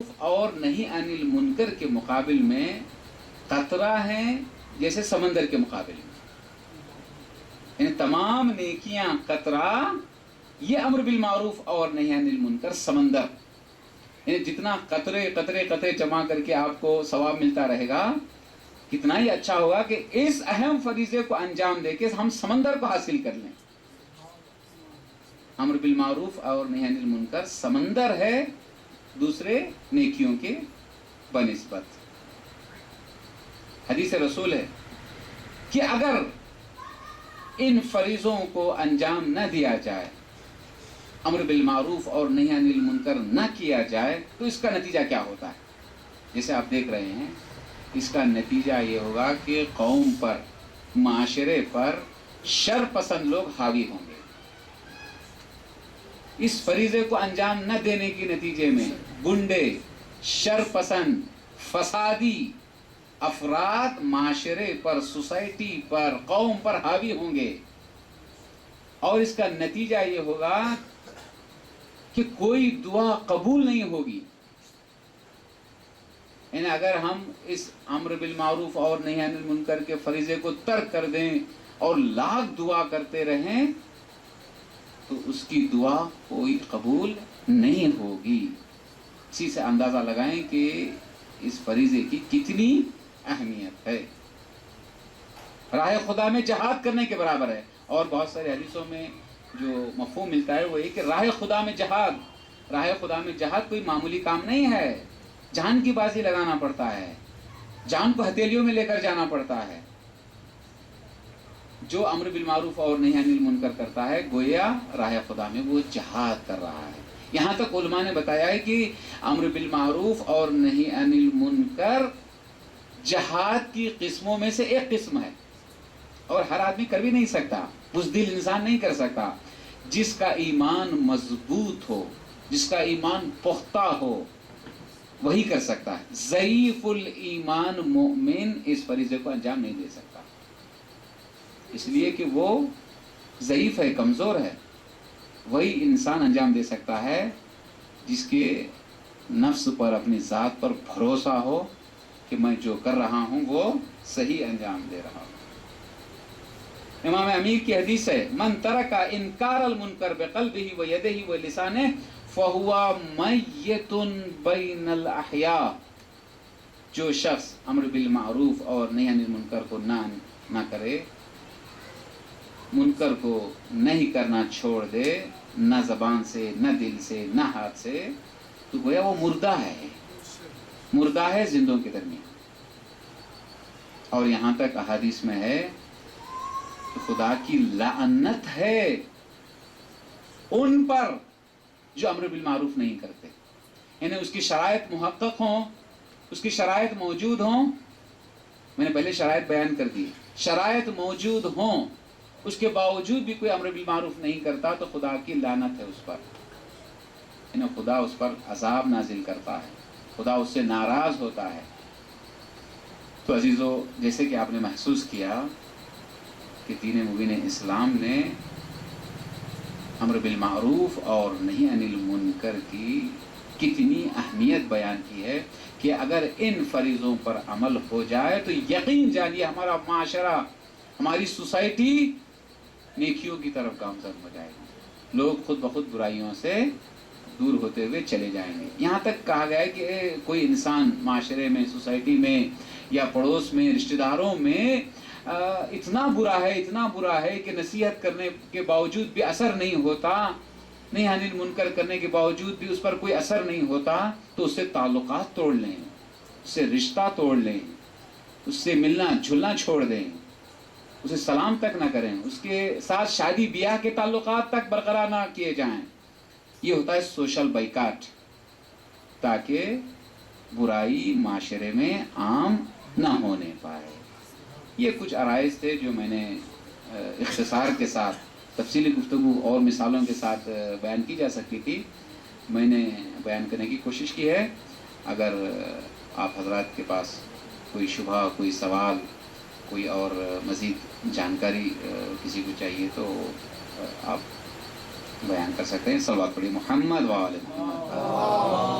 اور نہیں انل منکر کے مقابل میں قطرہ ہیں جیسے سمندر کے مقابل میں. یعنی تمام نیکیاں قطرہ، یہ امر بالمعروف اور نہیں انل منکر سمندر. یعنی جتنا قطرے قطرے قطرے جمع کر کے آپ کو ثواب ملتا رہے گا، کتنا ہی اچھا ہوگا کہ اس اہم فریضے کو انجام دے کے ہم سمندر کو حاصل کر لیں. امر بالمعروف اور نہی عن المنکر سمندر ہے دوسرے نیکیوں کے بنسبت. حدیث رسول ہے کہ اگر ان فریضوں کو انجام نہ دیا جائے، امر بالمعروف اور نہی عن المنکر نہ کیا جائے، تو اس کا نتیجہ کیا ہوتا ہے؟ جیسے آپ دیکھ رہے ہیں، اس کا نتیجہ یہ ہوگا کہ قوم پر، معاشرے پر شر پسند لوگ حاوی ہوں گے. اس فریضے کو انجام نہ دینے کے نتیجے میں گنڈے، شر پسند، فسادی افراد معاشرے پر، سوسائٹی پر، قوم پر حاوی ہوں گے. اور اس کا نتیجہ یہ ہوگا کہ کوئی دعا قبول نہیں ہوگی. یعنی اگر ہم اس امر بالمعروف اور نہی عن المنکر کے فریضے کو ترک کر دیں اور لاکھ دعا کرتے رہیں تو اس کی دعا کوئی قبول نہیں ہوگی. اسی سے اندازہ لگائیں کہ اس فریضے کی کتنی اہمیت ہے. راہ خدا میں جہاد کرنے کے برابر ہے. اور بہت سارے حدیثوں میں جو مفہوم ملتا ہے وہ یہ کہ راہ خدا میں جہاد، راہ خدا میں جہاد کوئی معمولی کام نہیں ہے. جان کی بازی لگانا پڑتا ہے، جان کو ہتھیلیوں میں لے کر جانا پڑتا ہے. جو امر بالمعروف اور نہی عن المنکر کرتا ہے گویا راہ خدا میں وہ جہاد کر رہا ہے. یہاں تک علماء نے بتایا ہے کہ امر بالمعروف اور نہی عن المنکر جہاد کی قسموں میں سے ایک قسم ہے، اور ہر آدمی کر بھی نہیں سکتا، بزدل انسان نہیں کر سکتا. جس کا ایمان مضبوط ہو، جس کا ایمان پختہ ہو، وہی کر سکتا ہے. ضعیف الایمان مومن اس فریضے کو انجام نہیں دے سکتا، اس لیے کہ وہ ضعیف ہے، کمزور ہے. وہی انسان انجام دے سکتا ہے جس کے نفس پر، اپنی ذات پر بھروسہ ہو کہ میں جو کر رہا ہوں وہ صحیح انجام دے رہا ہوں. امام امیر کی حدیث ہے، من ترک انکار المنکر بقلبہ ویدہ ولسانہ فَهُوَ مَيِّتٌ بَيْنَ الْأَحْيَاءِ. جو شخص امر بالمعروف اور نہی عن المنکر کو نہ کرے، منکر کو نہیں کرنا چھوڑ دے، نہ زبان سے، نہ دل سے، نہ ہاتھ سے، تو گویا وہ مردہ ہے، مردہ ہے زندوں کے درمیان. اور یہاں تک احادیث میں ہے کہ خدا کی لعنت ہے ان پر جو امر بالمعروف نہیں کرتے. یعنی اس کی شرائط محقق ہوں، اس کی شرائط موجود ہوں. میں نے پہلے شرائط بیان کر دی، شرائط موجود ہوں، اس کے باوجود بھی کوئی امر بالمعروف نہیں کرتا تو خدا کی لعنت ہے اس پر. یعنی خدا اس پر عذاب نازل کرتا ہے، خدا اس سے ناراض ہوتا ہے. تو عزیزو، جیسے کہ آپ نے محسوس کیا کہ دین مبین اسلام نے امر بالمعروف اور نہی عن المنکر کی کتنی اہمیت بیان کی ہے کہ اگر ان فریضوں پر عمل ہو جائے تو یقین جانیے ہمارا معاشرہ، ہماری سوسائٹی نیکیوں کی طرف گامزن ہو جائے گی. لوگ خود بخود برائیوں سے دور ہوتے ہوئے چلے جائیں گے. یہاں تک کہا گیا ہے کہ کوئی انسان معاشرے میں، سوسائٹی میں یا پڑوس میں، رشتہ داروں میں اتنا برا ہے کہ نصیحت کرنے کے باوجود بھی اثر نہیں ہوتا، نہی عن المنکر کرنے کے باوجود بھی اس پر کوئی اثر نہیں ہوتا، تو اس سے تعلقات توڑ لیں، اس سے رشتہ توڑ لیں، اس سے ملنا جھلنا چھوڑ دیں، اسے سلام تک نہ کریں، اس کے ساتھ شادی بیاہ کے تعلقات تک برقرار نہ کیے جائیں. یہ ہوتا ہے سوشل بائیکاٹ، تاکہ برائی معاشرے میں عام نہ ہونے پائے. یہ کچھ عرائض تھے جو میں نے اختصار کے ساتھ، تفصیلی گفتگو اور مثالوں کے ساتھ بیان کی جا سکتی تھی، میں نے بیان کرنے کی کوشش کی ہے. اگر آپ حضرات کے پاس کوئی شبہ، کوئی سوال، کوئی اور مزید جانکاری کسی کو چاہیے تو آپ بیان کر سکتے ہیں. صلوات پڑھی محمد و آل محمد.